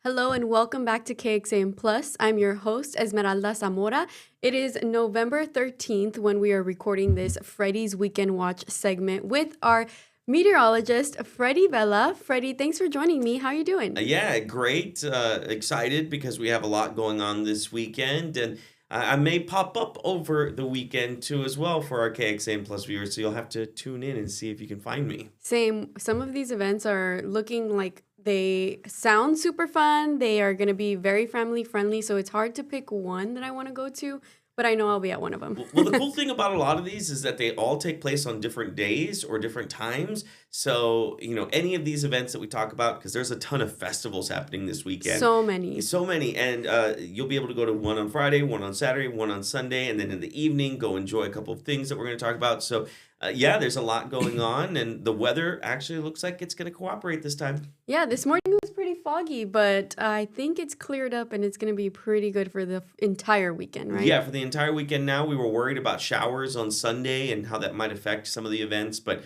Hello and welcome back to KXAN Plus. I'm your host, Esmeralda Zamora. It is November 13th when we are recording this Freddy's Weekend Watch segment with our meteorologist, Freddy Vella. Freddy, thanks for joining me. How are you doing? Yeah, great. Excited because we have a lot going on this weekend, and I may pop up over the weekend too as well for our KXAN Plus viewers. So you'll have to tune in and see if you can find me. Same. Some of these events are looking like they sound super fun. They are going to be very family friendly. So it's hard to pick one that I want to go to, but I know I'll be at one of them. Well, the cool thing about a lot of these is that they all take place on different days or different times. So, any of these events that we talk about, because there's a ton of festivals happening this weekend. So many. So many. And you'll be able to go to one on Friday, one on Saturday, one on Sunday, and then in the evening, go enjoy a couple of things that we're going to talk about. So, yeah, there's a lot going on, and the weather actually looks like it's going to cooperate this time. Yeah, this morning was pretty foggy, but I think it's cleared up and it's going to be pretty good for the entire weekend, right? Yeah, for the entire weekend now. We were worried about showers on Sunday and how that might affect some of the events, but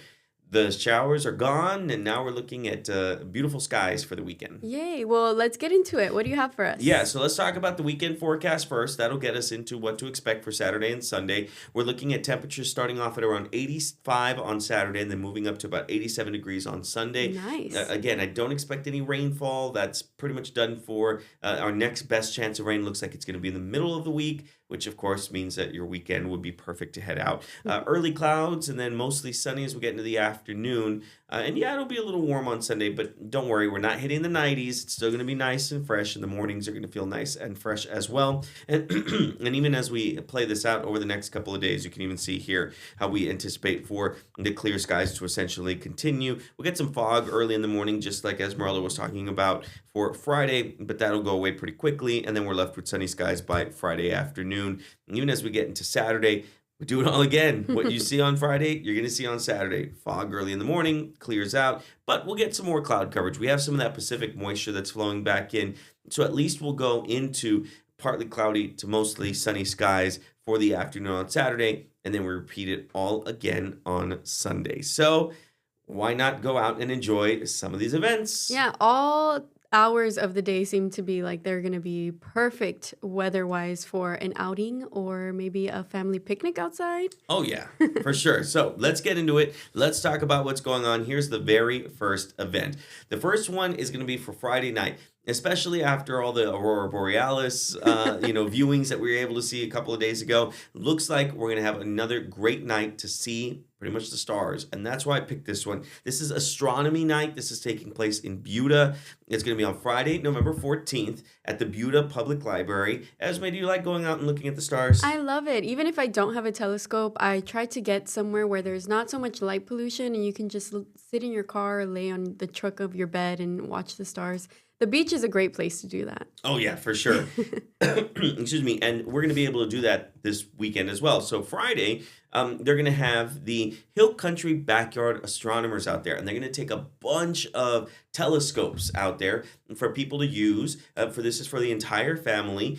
the showers are gone, and now we're looking at beautiful skies for the weekend. Yay. Well, let's get into it. What do you have for us? Yeah, so let's talk about the weekend forecast first. That'll get us into what to expect for Saturday and Sunday. We're looking at temperatures starting off at around 85 on Saturday and then moving up to about 87 degrees on Sunday. Nice. Again, I don't expect any rainfall. That's pretty much done for. Our next best chance of rain looks like it's going to be in the middle of the week, which of course means that your weekend would be perfect to head out. Early clouds and then mostly sunny as we get into the afternoon. And yeah, it'll be a little warm on Sunday, but don't worry, we're not hitting the 90s. It's still going to be nice and fresh, and the mornings are going to feel nice and fresh as well. And, and even as we play this out over the next couple of days, you can even see here how we anticipate for the clear skies to essentially continue. We'll get some fog early in the morning, just like Esmeralda was talking about for Friday, but that'll go away pretty quickly, and then we're left with sunny skies by Friday afternoon. And even as we get into Saturday, we do it all again. What you see on Friday, you're going to see on Saturday. Fog early in the morning, clears out, but we'll get some more cloud coverage. We have some of that Pacific moisture that's flowing back in, so at least we'll go into partly cloudy to mostly sunny skies for the afternoon on Saturday, and then we repeat it all again on Sunday. So why not go out and enjoy some of these events? Yeah, all hours of the day seem to be like they're going to be perfect weather-wise for an outing or maybe a family picnic outside. Oh, yeah, for sure. So let's get into it. Let's talk about what's going on. Here's the very first event. The first one is going to be for Friday night, especially after all the Aurora Borealis, viewings that we were able to see a couple of days ago. Looks like we're going to have another great night to see pretty much the stars, and that's why I picked this one. This is astronomy night. This is taking place in Buda. It's going to be on Friday, November 14th at the Buda Public Library. Esme, do you like going out and looking at the stars? I love it. Even if I don't have a telescope, I try to get somewhere where there's not so much light pollution and you can just sit in your car or lay on the truck of your bed and watch the stars. The beach is a great place to do that. Oh, yeah, for sure. Excuse me. And we're going to be able to do that this weekend as well. So Friday, they're going to have the Hill Country Backyard Astronomers out there. And they're going to take a bunch of telescopes out there for people to use. This is for the entire family.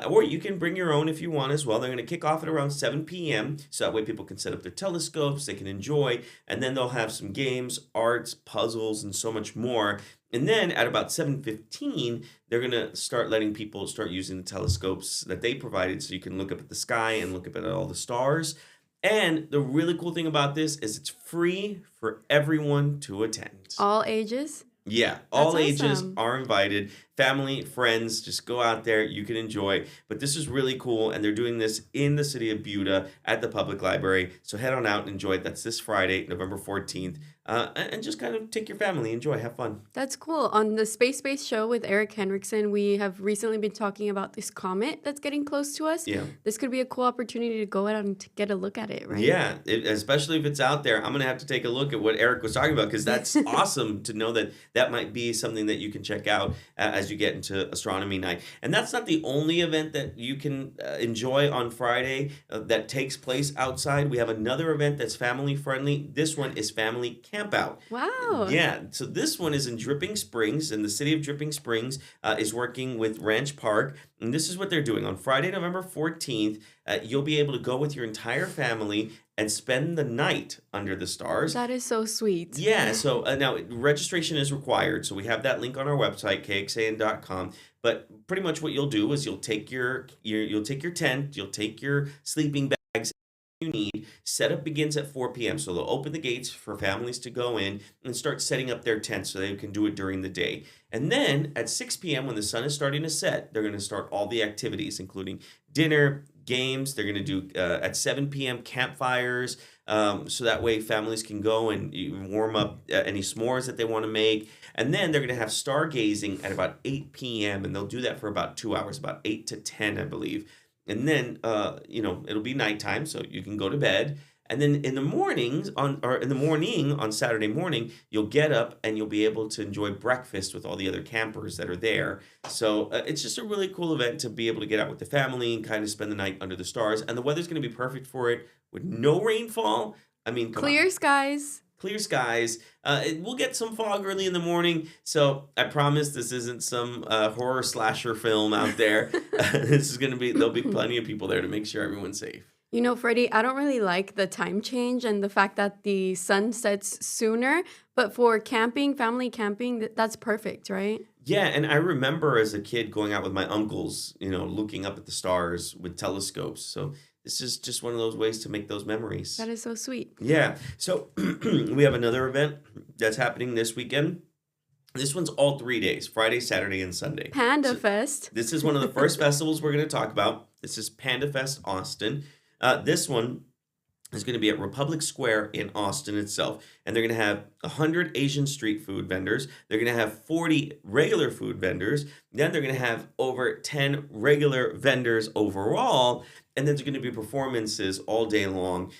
Or you can bring your own if you want as well. They're going to kick off at around 7 p.m. So that way people can set up their telescopes. They can enjoy. And then they'll have some games, arts, puzzles, and so much more. And then at about 7:15, they're going to start letting people start using the telescopes that they provided so you can look up at the sky and look up at all the stars. And the really cool thing about this is it's free for everyone to attend. All ages? Yeah, all That's ages awesome. are invited. Family, friends, just go out there. You can enjoy. But this is really cool, and they're doing this in the city of Buda at the public library. So head on out and enjoy it. That's this Friday, November 14th. And just kind of take your family, enjoy, have fun. That's cool. On the Space Space show with Eric Henriksen, we have recently been talking about this comet that's getting close to us. Yeah. This could be a cool opportunity to go out and to get a look at it, right? Yeah, especially if it's out there. I'm going to have to take a look at what Eric was talking about because that's awesome to know that that might be something that you can check out as you get into astronomy night. And that's not the only event that you can enjoy on Friday that takes place outside. We have another event that's family friendly. This one is family campout. Wow. Yeah, so this one is in Dripping Springs, and the city of Dripping Springs is working with Ranch Park. And this is what they're doing. On Friday, November 14th, you'll be able to go with your entire family and spend the night under the stars. That is so sweet. Yeah, so now registration is required. So we have that link on our website, KXAN.com. But pretty much what you'll do is you'll take you'll take your tent, you'll take your sleeping bags you need. Setup begins at 4 p.m. So they'll open the gates for families to go in and start setting up their tents so they can do it during the day. And then at 6 p.m., when the sun is starting to set, they're going to start all the activities, including dinner, games. They're going to do at 7 p.m. campfires. So that way families can go and warm up any s'mores that they want to make. And then they're going to have stargazing at about 8 p.m. And they'll do that for about 2 hours, about 8 to 10, I believe. And then, it'll be nighttime, so you can go to bed. And then in the morning on Saturday morning, you'll get up and you'll be able to enjoy breakfast with all the other campers that are there. So it's just a really cool event to be able to get out with the family and kind of spend the night under the stars. And the weather's going to be perfect for it with no rainfall. I mean, come on. Clear skies. Clear skies. We'll get some fog early in the morning, so I promise this isn't some horror slasher film out there. There'll be plenty of people there to make sure everyone's safe. You know, Freddie, I don't really like the time change and the fact that the sun sets sooner, but for camping, family camping, that's perfect, right? Yeah, and I remember as a kid going out with my uncles, looking up at the stars with telescopes. So this is just one of those ways to make those memories. That is so sweet. Yeah. So we have another event that's happening this weekend. This one's all 3 days, Friday, Saturday, and Sunday. Panda Fest. This is one of the first festivals we're going to talk about. This is Panda Fest Austin. This one is going to be at Republic Square in Austin itself. And they're going to have 100 Asian street food vendors. They're going to have 40 regular food vendors. Then they're going to have over 10 regular vendors overall. And then there's going to be performances all day long,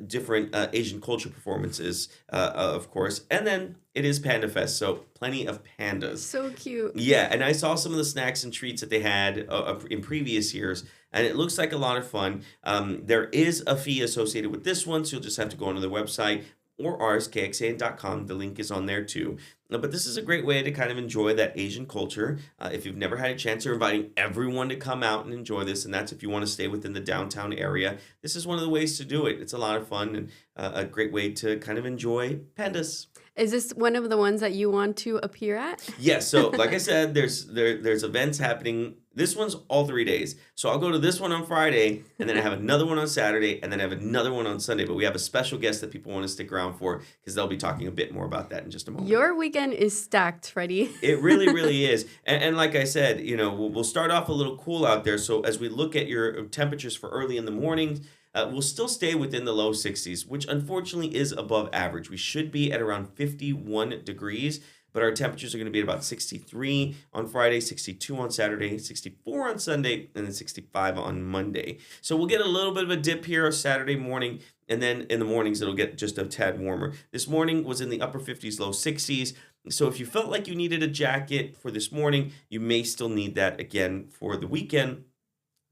different Asian culture performances, of course. And then it is Panda Fest, so plenty of pandas. So cute. Yeah, and I saw some of the snacks and treats that they had in previous years, and it looks like a lot of fun. There is a fee associated with this one, so you'll just have to go onto their website or ours, KXAN.com. The link is on there too. But this is a great way to kind of enjoy that Asian culture. If you've never had a chance, we're inviting everyone to come out and enjoy this. And that's if you want to stay within the downtown area. This is one of the ways to do it. It's a lot of fun and a great way to kind of enjoy pandas. Is this one of the ones that you want to appear at? Yes. So like I said, there's events happening. This one's all 3 days. So I'll go to this one on Friday, and then I have another one on Saturday, and then I have another one on Sunday. But we have a special guest that people want to stick around for because they'll be talking a bit more about that in just a moment. Your weekend is stacked, Freddie. It really, really is. And like I said, we'll start off a little cool out there. So as we look at your temperatures for early in the morning, we'll still stay within the low 60s, which unfortunately is above average. We should be at around 51 degrees, but our temperatures are going to be at about 63 on Friday, 62 on Saturday, 64 on Sunday, and then 65 on Monday. So we'll get a little bit of a dip here Saturday morning, and then in the mornings it'll get just a tad warmer. This morning was in the upper 50s, low 60s. So if you felt like you needed a jacket for this morning, you may still need that again for the weekend.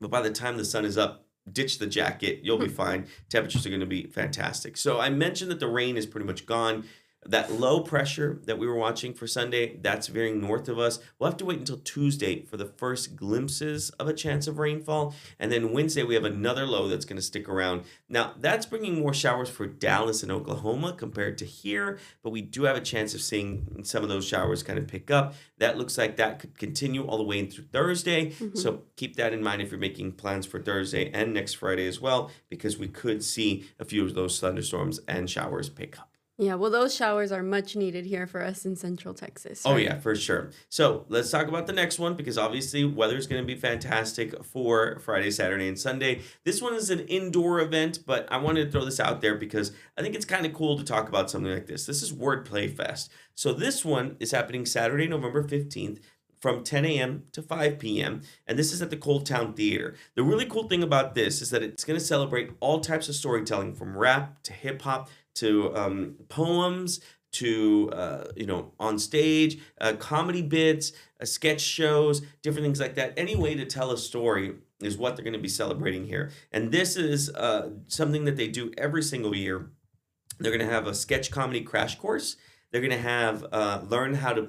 But by the time the sun is up, ditch the jacket. You'll be fine. Temperatures are going to be fantastic. So I mentioned that the rain is pretty much gone. That low pressure that we were watching for Sunday, that's veering north of us. We'll have to wait until Tuesday for the first glimpses of a chance of rainfall. And then Wednesday, we have another low that's going to stick around. Now, that's bringing more showers for Dallas and Oklahoma compared to here. But we do have a chance of seeing some of those showers kind of pick up. That looks like that could continue all the way into Thursday. Mm-hmm. So keep that in mind if you're making plans for Thursday and next Friday as well, because we could see a few of those thunderstorms and showers pick up. Yeah, well, those showers are much needed here for us in Central Texas. Right? Oh, yeah, for sure. So let's talk about the next one because obviously weather is going to be fantastic for Friday, Saturday, and Sunday. This one is an indoor event, but I wanted to throw this out there because I think it's kind of cool to talk about something like this. This is Wordplay Fest. So this one is happening Saturday, November 15th. From 10 a.m. to 5 p.m. And this is at the Cold Town Theater. The really cool thing about this is that it's going to celebrate all types of storytelling from rap to hip hop to poems to, on stage, comedy bits, sketch shows, different things like that. Any way to tell a story is what they're going to be celebrating here. And this is something that they do every single year. They're going to have a sketch comedy crash course. They're going to have learn how to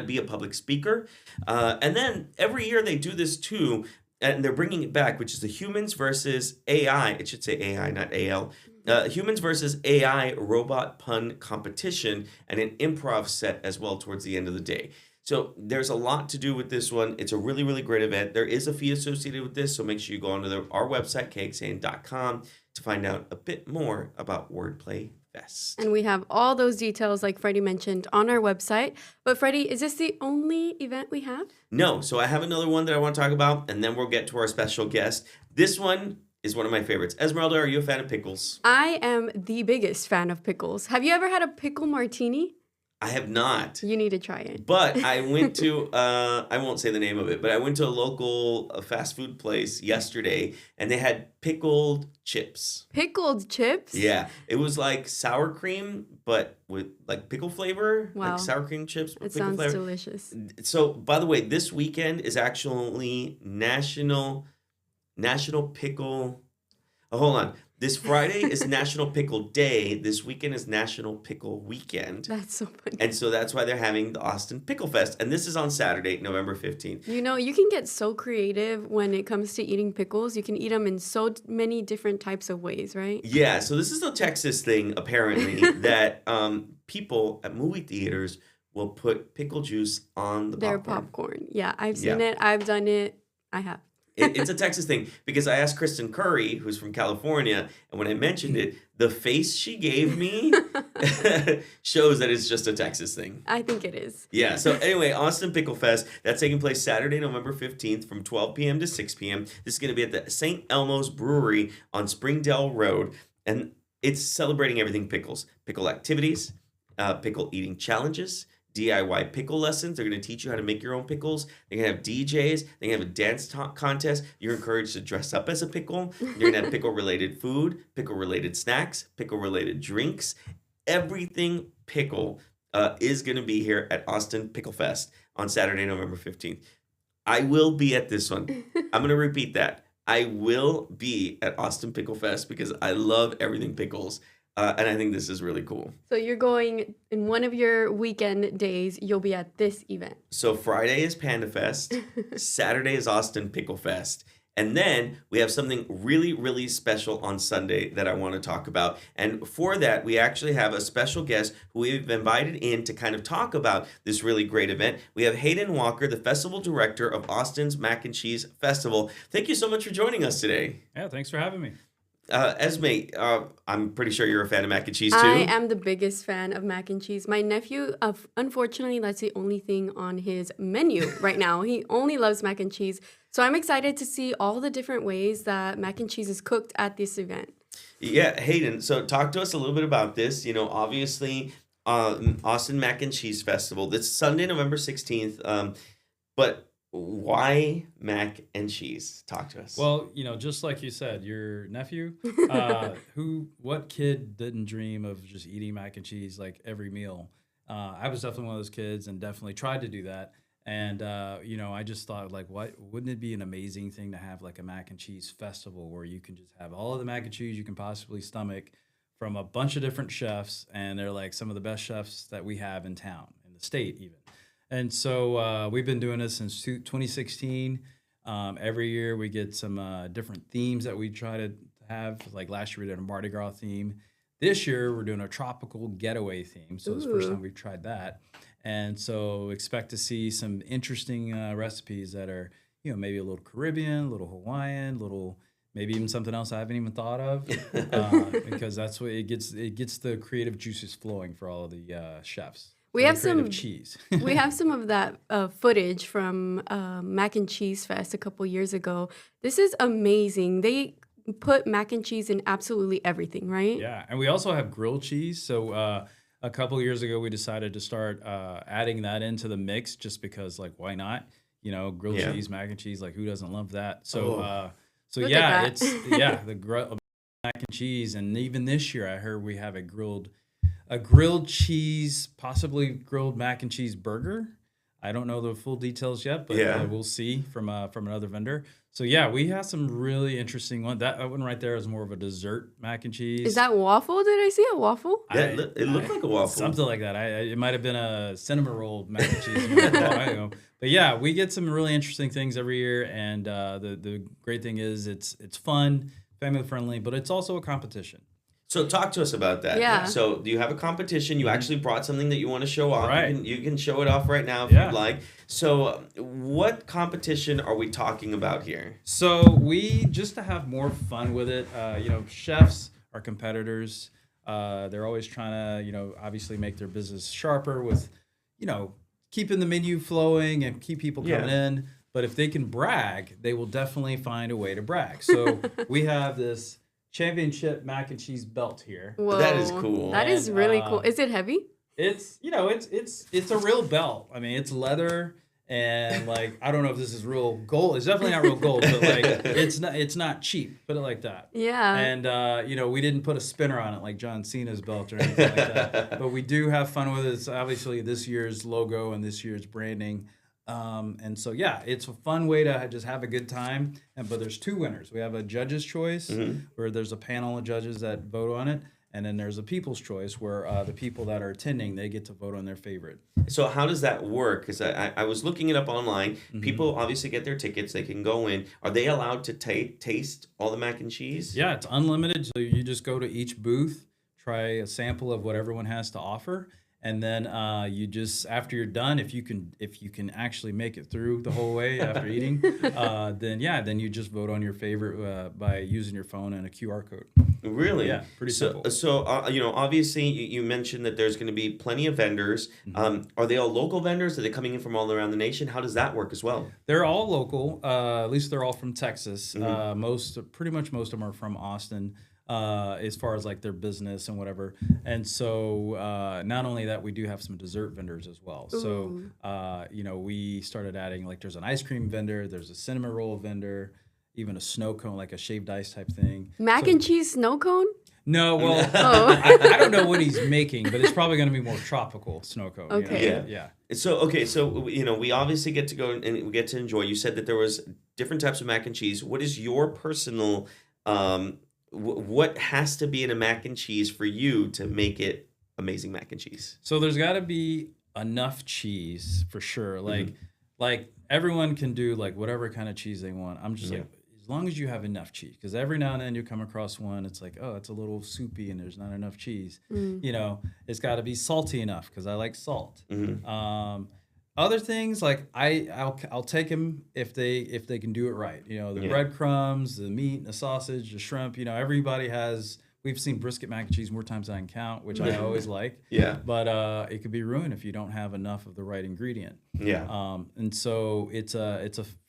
be a public speaker. And then every year they do this too. and they're bringing it back, which is the humans versus AI. It should say AI, not AL. Humans versus AI robot pun competition and an improv set as well towards the end of the day. So there's a lot to do with this one. It's a really, really great event. There is a fee associated with this, so make sure you go onto our website, KXAN.com, to find out a bit more about Wordplay Fest. And we have all those details, like Freddie mentioned, on our website. But Freddie, is this the only event we have? No, so I have another one that I want to talk about, and then we'll get to our special guest. This one is one of my favorites. Esmeralda, are you a fan of pickles? I am the biggest fan of pickles. Have you ever had a pickle martini? I have not. You need to try it. But I went to, I won't say the name of it, but I went to a local fast food place yesterday, and they had pickled chips. Pickled chips? Yeah. It was like sour cream, but with like pickle flavor. Wow. Like sour cream chips with It pickle sounds flavor. delicious. So, by the way, this weekend is actually National Pickle. Oh, hold on. This Friday is National Pickle Day. This weekend is National Pickle Weekend. That's so funny. And so that's why they're having the Austin Pickle Fest. And this is on Saturday, November 15th. You know, you can get so creative when it comes to eating pickles. You can eat them in so many different types of ways, right? Yeah, so this is a Texas thing, apparently, that people at movie theaters will put pickle juice on the Their popcorn. popcorn. Yeah, I've seen it. I've done it. I have. It's a Texas thing because I asked Kristen Curry, who's from California, and when I mentioned it, the face she gave me shows that it's just a Texas thing. I think it is. Yeah, so anyway, Austin Pickle Fest, that's taking place Saturday, November 15th from 12 p.m. to 6 p.m. This is going to be at the St. Elmo's Brewery on Springdale Road, and it's celebrating everything pickles. Pickle activities, pickle eating challenges, DIY pickle lessons. They're going to teach you how to make your own pickles. They're going to have DJs. They're going to have a dance contest. You're encouraged to dress up as a pickle. You're going to have pickle-related food, pickle-related snacks, pickle-related drinks. Everything pickle is going to be here at Austin Pickle Fest on Saturday, November 15th. I will be at this one. I'm going to repeat that. I will be at Austin Pickle Fest because I love everything pickles. And I think this is really cool. So you're going in one of your weekend days, you'll be at this event. So Friday is Panda Fest. Saturday is Austin Pickle Fest. And then we have something really, really special on Sunday that I want to talk about. And for that, we actually have a special guest who we've invited in to kind of talk about this really great event. We have Hayden Walker, the festival director of Austin's Mac and Cheese Festival. Thank you so much for joining us today. Yeah, thanks for having me. Esme, I'm pretty sure you're a fan of mac and cheese too. I am the biggest fan of mac and cheese. My nephew, unfortunately, that's the only thing on his menu right now. He only loves mac and cheese. So I'm excited to see all the different ways that mac and cheese is cooked at this event. Yeah, Hayden, so talk to us a little bit about this. You know, obviously, Austin Mac and Cheese Festival. This Sunday, November 16th. But why mac and cheese? Talk to us. Well, you know, just like you said, your nephew, what kid didn't dream of just eating mac and cheese like every meal? I was definitely one of those kids and definitely tried to do that. And, you know, I just thought, like, wouldn't it be an amazing thing to have like a mac and cheese festival where you can just have all of the mac and cheese you can possibly stomach from a bunch of different chefs, and they're like some of the best chefs that we have in town, in the state even. And so we've been doing this since 2016. Every year we get some different themes that we try to have. Like last year we did a Mardi Gras theme. This year we're doing a tropical getaway theme. So it's the first time we've tried that. And so expect to see some interesting recipes that are, you know, maybe a little Caribbean, a little Hawaiian, maybe even something else I haven't even thought of, because that's what it gets the creative juices flowing for all of the chefs. We have some cheese. We have some of that footage from Mac and Cheese Fest a couple years ago. This is amazing. They put mac and cheese in absolutely everything, right? Yeah, and we also have grilled cheese. So a couple years ago, we decided to start adding that into the mix, just because, like, why not? You know, grilled cheese, mac and cheese. Like, who doesn't love that? So, Look at that. it's the mac and cheese. And even this year, I heard we have a grilled cheese, possibly grilled mac and cheese burger. I don't know the full details yet, but Yeah. we'll see from another vendor. So yeah, we have some really interesting one. That one right there is more of a dessert mac and cheese. Is that waffle? Did I see a waffle? Yeah, it looked like a waffle. Something like that. It might have been a cinnamon roll mac and cheese. I don't know. But yeah, we get some really interesting things every year, and the great thing is it's fun, family friendly, but it's also a competition. So talk to us about that. Yeah. So do you have a competition? You actually brought something that you want to show off. Right. You can show it off right now if Yeah. you'd like. So what competition are we talking about here? So we, just to have more fun with it, chefs are competitors. They're always trying to, obviously make their business sharper with, keeping the menu flowing and keep people coming in. But if they can brag, they will definitely find a way to brag. So we have this championship mac and cheese belt here. Whoa. That is cool. That is really cool. Is it heavy? It's it's a real belt. I mean, it's leather, and I don't know if this is real gold. It's definitely not real gold, but it's not cheap. Put it like that. Yeah. And we didn't put a spinner on it like John Cena's belt or anything like that. But we do have fun with it. It's obviously this year's logo and this year's branding. And so, yeah, it's a fun way to just have a good time. But there's two winners. We have a judge's choice where there's a panel of judges that vote on it. And then there's a people's choice where the people that are attending, they get to vote on their favorite. So how does that work? Because I was looking it up online. People obviously get their tickets. They can go in. Are they allowed to taste all the mac and cheese? Yeah, it's unlimited. So you just go to each booth, try a sample of what everyone has to offer. And then you just, after you're done, if you can actually make it through the whole way after eating, then you just vote on your favorite by using your phone and a QR code. Really? Yeah, pretty simple. So obviously you mentioned that there's going to be plenty of vendors. Are they all local vendors? Are they coming in from all around the nation? How does that work as well? They're all local. At least they're all from Texas. Pretty much most of them are from Austin. As far as their business and whatever. And so not only that, we do have some dessert vendors as well. Ooh. So, we started adding, there's an ice cream vendor, there's a cinnamon roll vendor, even a snow cone, like a shaved ice type thing. Mac and cheese snow cone? No, well, I don't know what he's making, but it's probably going to be more tropical snow cone. Okay. Yeah. So we obviously get to go and we get to enjoy. You said that there was different types of mac and cheese. What is your personal what has to be in a mac and cheese for you to make it amazing mac and cheese? So there's got to be enough cheese for sure. Like everyone can do whatever kind of cheese they want. I'm just as long as you have enough cheese, because every now and then you come across one, it's it's a little soupy and there's not enough cheese. It's got to be salty enough because I like salt. Other things I'll take them if they can do it right. The breadcrumbs, the meat, the sausage, the shrimp. We've seen brisket mac and cheese more times than I can count, which I always like. Yeah. But it could be ruined if you don't have enough of the right ingredient. Yeah. And so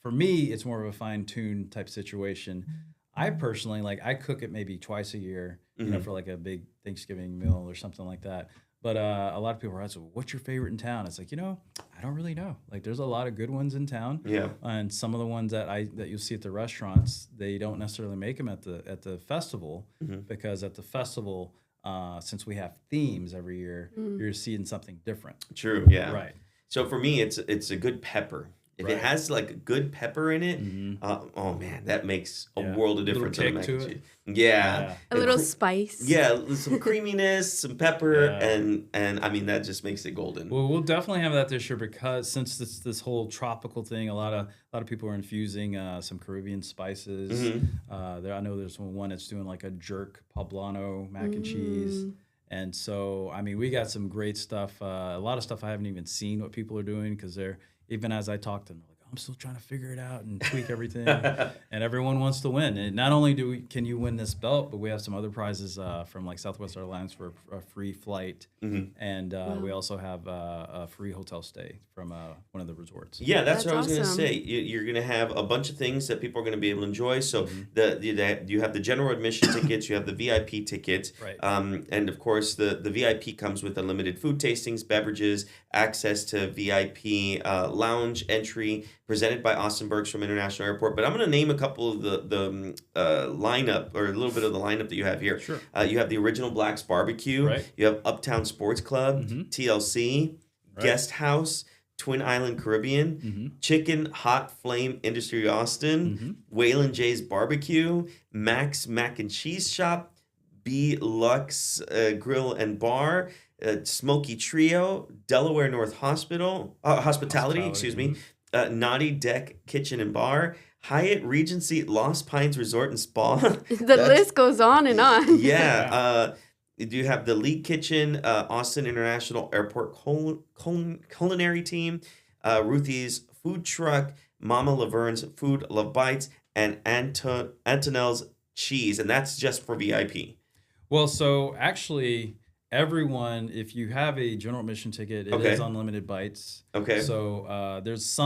for me it's more of a fine-tuned type situation. I personally I cook it maybe twice a year, for a big Thanksgiving meal or something like that. But a lot of people are asking, what's your favorite in town? It's I don't really know. There's a lot of good ones in town. Yeah. And some of the ones that you'll see at the restaurants, they don't necessarily make them at the festival because at the festival, since we have themes every year, you're seeing something different. True. Yeah. Right. So for me, it's a good pepper. If it has a good pepper in it, oh man, that makes a world of difference. A little kick to it. Yeah. A little spice. Yeah, some creaminess, some pepper, and I mean that just makes it golden. Well, we'll definitely have that this year because since this whole tropical thing, a lot of people are infusing some Caribbean spices. I know there's one that's doing a jerk poblano mac and cheese. And so, I mean, we got some great stuff. A lot of stuff I haven't even seen what people are doing because even as I talk to them, I'm still trying to figure it out and tweak everything. And everyone wants to win. And not only can you win this belt, but we have some other prizes from Southwest Airlines for a free flight. And we also have a free hotel stay from one of the resorts. Yeah, that's what I was going to awesome. say. You're going to have a bunch of things that people are going to be able to enjoy. So you have the general admission tickets, you have the VIP tickets. Right. And of course, the VIP comes with unlimited food tastings, beverages, access to VIP lounge entry, presented by Austin Bergs from International Airport. But I'm going to name a couple of the lineup, or a little bit of the lineup that you have here. Sure. You have the Original Black's Barbecue. Right. You have Uptown Sports Club, TLC, Guest House, Twin Island Caribbean, Chicken Hot Flame Industry Austin, Waylon J's Barbecue, Max Mac and Cheese Shop, B Lux Grill and Bar, Smoky Trio, Delaware North Hospitality, excuse me, Naughty Deck Kitchen and Bar, Hyatt Regency Lost Pines Resort and Spa. The list goes on and on. Yeah. You have the Leak Kitchen, Austin International Airport Culinary Team, Ruthie's Food Truck, Mama Laverne's Food Love Bites, and Antonelle's Cheese. And that's just for VIP. Well, so actually, everyone, if you have a general admission ticket, it is unlimited bites. Okay. So there's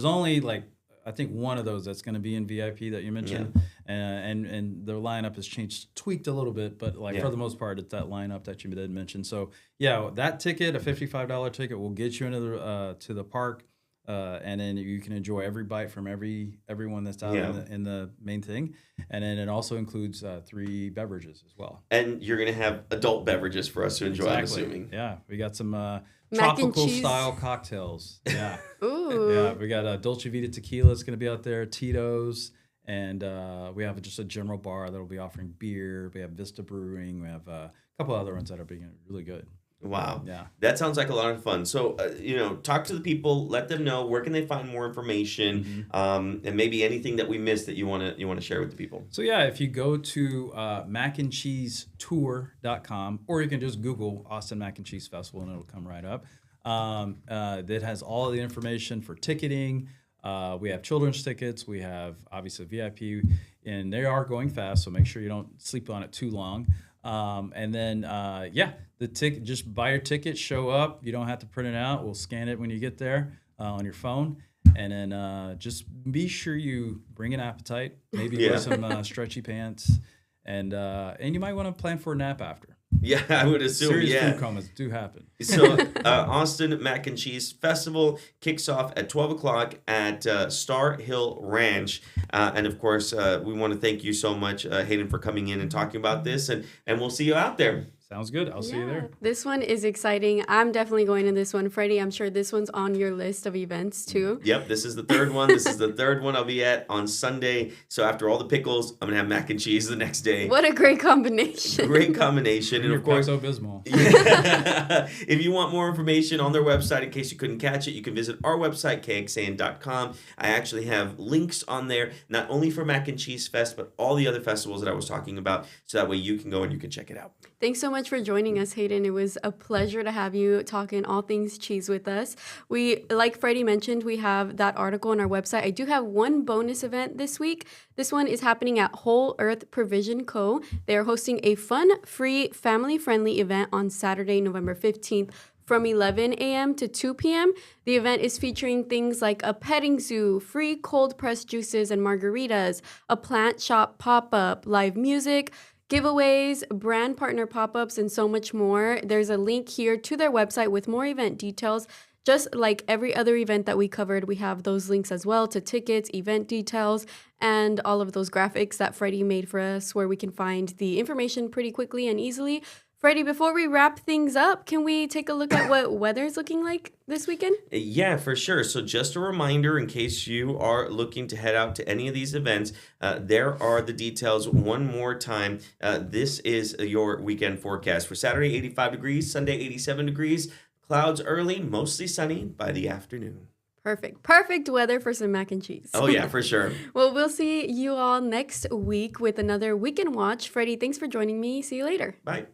only like, I think one of those that's going to be in VIP that you mentioned, and the lineup has changed, tweaked a little bit, but for the most part, it's that lineup that you did mention. So yeah, that ticket, a $55 ticket, will get you into the to the park, and then you can enjoy every bite from everyone that's out in the main thing, and then it also includes 3 beverages as well. And you're gonna have adult beverages for us to enjoy. I'm assuming. Yeah, we got some. Tropical style cocktails. Yeah. Ooh. Yeah, we got Dolce Vita tequila is going to be out there, Tito's, and we have just a general bar that will be offering beer. We have Vista Brewing. We have a couple other ones that are being really good. Wow. Yeah. That sounds like a lot of fun. So, talk to the people, let them know where can they find more information, and maybe anything that we missed that you want to share with the people. So yeah, if you go to macandcheesetour.com, or you can just Google Austin Mac and Cheese Festival and it'll come right up. That has all the information for ticketing. We have children's tickets. We have obviously VIP, and they are going fast, so make sure you don't sleep on it too long. And then, the ticket, just buy your ticket, show up. You don't have to print it out. We'll scan it when you get there on your phone. And then just be sure you bring an appetite, maybe wear some stretchy pants, and you might want to plan for a nap after. Yeah, I would assume. Serious food comas do happen. So, Austin Mac and Cheese Festival kicks off at 12 o'clock at Star Hill Ranch. And of course, we want to thank you so much, Hayden, for coming in and talking about this. And we'll see you out there. Sounds good. I'll see you there. This one is exciting. I'm definitely going to this one. Freddie, I'm sure this one's on your list of events too. Yep, this is the third one. This is the third one I'll be at on Sunday. So after all the pickles, I'm going to have mac and cheese the next day. What a great combination. Great combination. And of course, Pepto-Bismol. If you want more information on their website, in case you couldn't catch it, you can visit our website, KXAN.com. I actually have links on there, not only for Mac and Cheese Fest, but all the other festivals that I was talking about. So that way you can go and you can check it out. Thanks so much for joining us, Hayden. It was a pleasure to have you talking all things cheese with us. We, like Freddie mentioned, we have that article on our website. I do have one bonus event this week. This one is happening at Whole Earth Provision Co. They are hosting a fun, free, family-friendly event on Saturday, November 15th from 11 a.m. to 2 p.m. The event is featuring things like a petting zoo, free cold-pressed juices and margaritas, a plant shop pop-up, live music, giveaways, brand partner pop-ups, and so much more. There's a link here to their website with more event details. Just like every other event that we covered, we have those links as well to tickets, event details, and all of those graphics that Freddie made for us where we can find the information pretty quickly and easily. Freddie, before we wrap things up, can we take a look at what weather's looking like this weekend? Yeah, for sure. So just a reminder, in case you are looking to head out to any of these events, there are the details one more time. This is your weekend forecast. For Saturday, 85 degrees, Sunday, 87 degrees, clouds early, mostly sunny by the afternoon. Perfect weather for some mac and cheese. Oh, yeah, for sure. Well, we'll see you all next week with another Weekend Watch. Freddie, thanks for joining me. See you later. Bye.